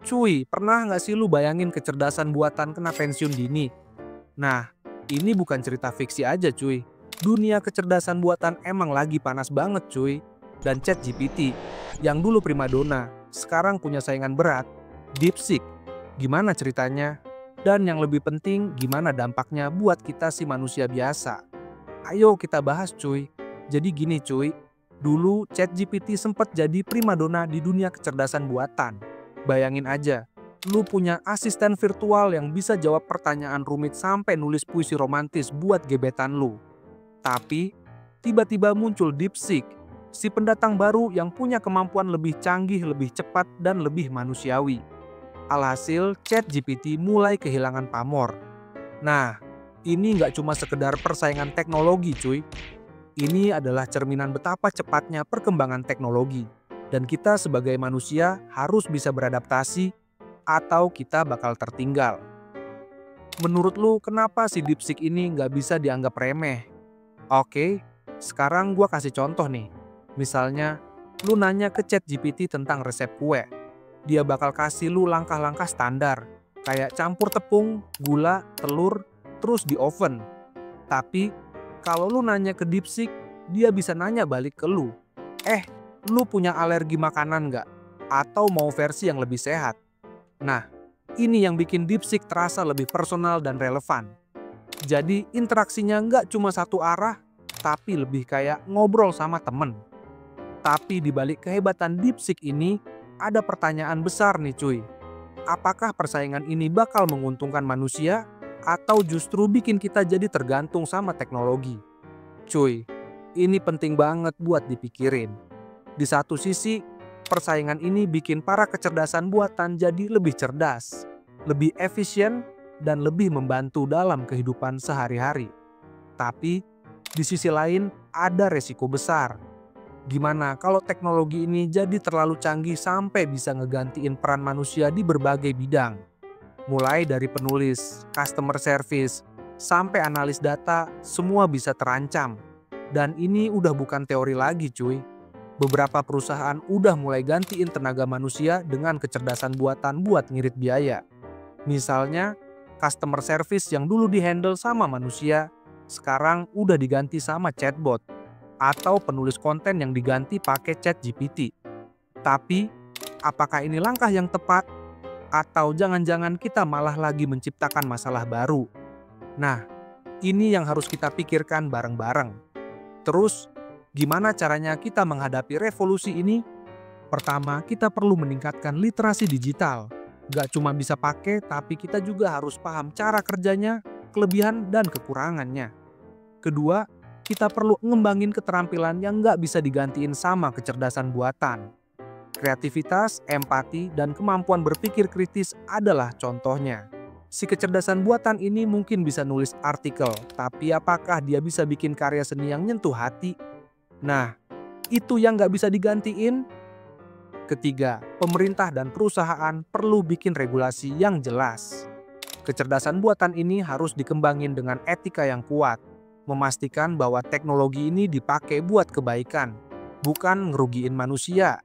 Cuy, pernah nggak sih lu bayangin kecerdasan buatan kena pensiun dini? Nah, ini bukan cerita fiksi aja cuy. Dunia kecerdasan buatan emang lagi panas banget cuy. Dan ChatGPT, yang dulu primadona, sekarang punya saingan berat, DeepSeek. Gimana ceritanya? Dan yang lebih penting, gimana dampaknya buat kita si manusia biasa? Ayo kita bahas cuy. Jadi gini cuy, dulu ChatGPT sempat jadi primadona di dunia kecerdasan buatan. Bayangin aja, lu punya asisten virtual yang bisa jawab pertanyaan rumit sampai nulis puisi romantis buat gebetan lu. Tapi, tiba-tiba muncul DeepSeek, si pendatang baru yang punya kemampuan lebih canggih, lebih cepat, dan lebih manusiawi. Alhasil, ChatGPT mulai kehilangan pamor. Nah, ini nggak cuma sekedar persaingan teknologi cuy. Ini adalah cerminan betapa cepatnya perkembangan teknologi. Dan kita sebagai manusia harus bisa beradaptasi atau kita bakal tertinggal. Menurut lu kenapa si DeepSeek ini nggak bisa dianggap remeh? Oke, sekarang gua kasih contoh nih. Misalnya, lu nanya ke ChatGPT tentang resep kue. Dia bakal kasih lu langkah-langkah standar, kayak campur tepung, gula, telur, terus di oven. Tapi, kalau lu nanya ke DeepSeek, dia bisa nanya balik ke lu. Lu punya alergi makanan nggak? Atau mau versi yang lebih sehat? Nah, ini yang bikin DeepSeek terasa lebih personal dan relevan. Jadi, interaksinya nggak cuma satu arah, tapi lebih kayak ngobrol sama temen. Tapi di balik kehebatan DeepSeek ini, ada pertanyaan besar nih cuy. Apakah persaingan ini bakal menguntungkan manusia atau justru bikin kita jadi tergantung sama teknologi? Cuy, ini penting banget buat dipikirin. Di satu sisi, persaingan ini bikin para kecerdasan buatan jadi lebih cerdas, lebih efisien, dan lebih membantu dalam kehidupan sehari-hari. Tapi, di sisi lain ada resiko besar. Gimana kalau teknologi ini jadi terlalu canggih sampai bisa ngegantiin peran manusia di berbagai bidang? Mulai dari penulis, customer service, sampai analis data, semua bisa terancam. Dan ini udah bukan teori lagi cuy. Beberapa perusahaan udah mulai gantiin tenaga manusia dengan kecerdasan buatan buat ngirit biaya. Misalnya, customer service yang dulu dihandle sama manusia, sekarang udah diganti sama chatbot. Atau penulis konten yang diganti pakai ChatGPT. Tapi, apakah ini langkah yang tepat? Atau jangan-jangan kita malah lagi menciptakan masalah baru? Nah, ini yang harus kita pikirkan bareng-bareng. Terus, gimana caranya kita menghadapi revolusi ini? Pertama, kita perlu meningkatkan literasi digital. Gak cuma bisa pakai, tapi kita juga harus paham cara kerjanya, kelebihan dan kekurangannya. Kedua, kita perlu ngembangin keterampilan yang nggak bisa digantiin sama kecerdasan buatan. Kreativitas, empati, dan kemampuan berpikir kritis adalah contohnya. Si kecerdasan buatan ini mungkin bisa nulis artikel, tapi apakah dia bisa bikin karya seni yang nyentuh hati? Nah, itu yang nggak bisa digantiin. Ketiga, pemerintah dan perusahaan perlu bikin regulasi yang jelas. Kecerdasan buatan ini harus dikembangin dengan etika yang kuat. Memastikan bahwa teknologi ini dipakai buat kebaikan, bukan ngerugiin manusia.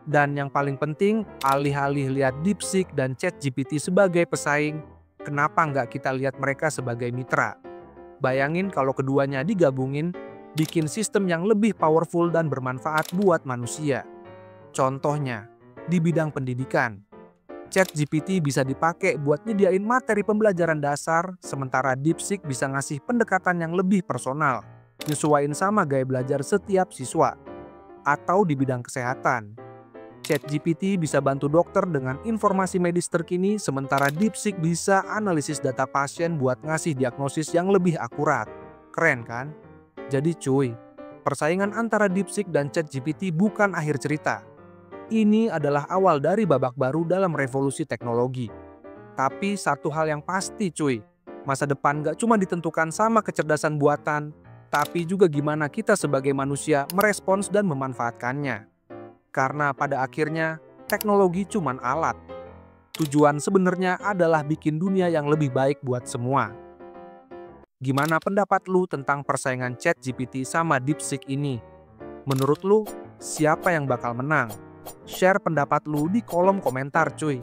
Dan yang paling penting, alih-alih lihat DeepSeek dan ChatGPT sebagai pesaing, kenapa nggak kita lihat mereka sebagai mitra? Bayangin kalau keduanya digabungin, bikin sistem yang lebih powerful dan bermanfaat buat manusia. Contohnya, di bidang pendidikan. ChatGPT bisa dipakai buat nyediain materi pembelajaran dasar, sementara DeepSeek bisa ngasih pendekatan yang lebih personal, nyesuaiin sama gaya belajar setiap siswa. Atau di bidang kesehatan, ChatGPT bisa bantu dokter dengan informasi medis terkini, sementara DeepSeek bisa analisis data pasien buat ngasih diagnosis yang lebih akurat. Keren kan? Jadi cuy, persaingan antara DeepSeek dan ChatGPT bukan akhir cerita. Ini adalah awal dari babak baru dalam revolusi teknologi. Tapi satu hal yang pasti cuy, masa depan gak cuma ditentukan sama kecerdasan buatan, tapi juga gimana kita sebagai manusia merespons dan memanfaatkannya. Karena pada akhirnya, teknologi cuman alat. Tujuan sebenarnya adalah bikin dunia yang lebih baik buat semua. Gimana pendapat lu tentang persaingan ChatGPT sama DeepSeek ini? Menurut lu, siapa yang bakal menang? Share pendapat lu di kolom komentar cuy.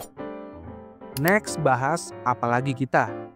Next bahas apalagi kita.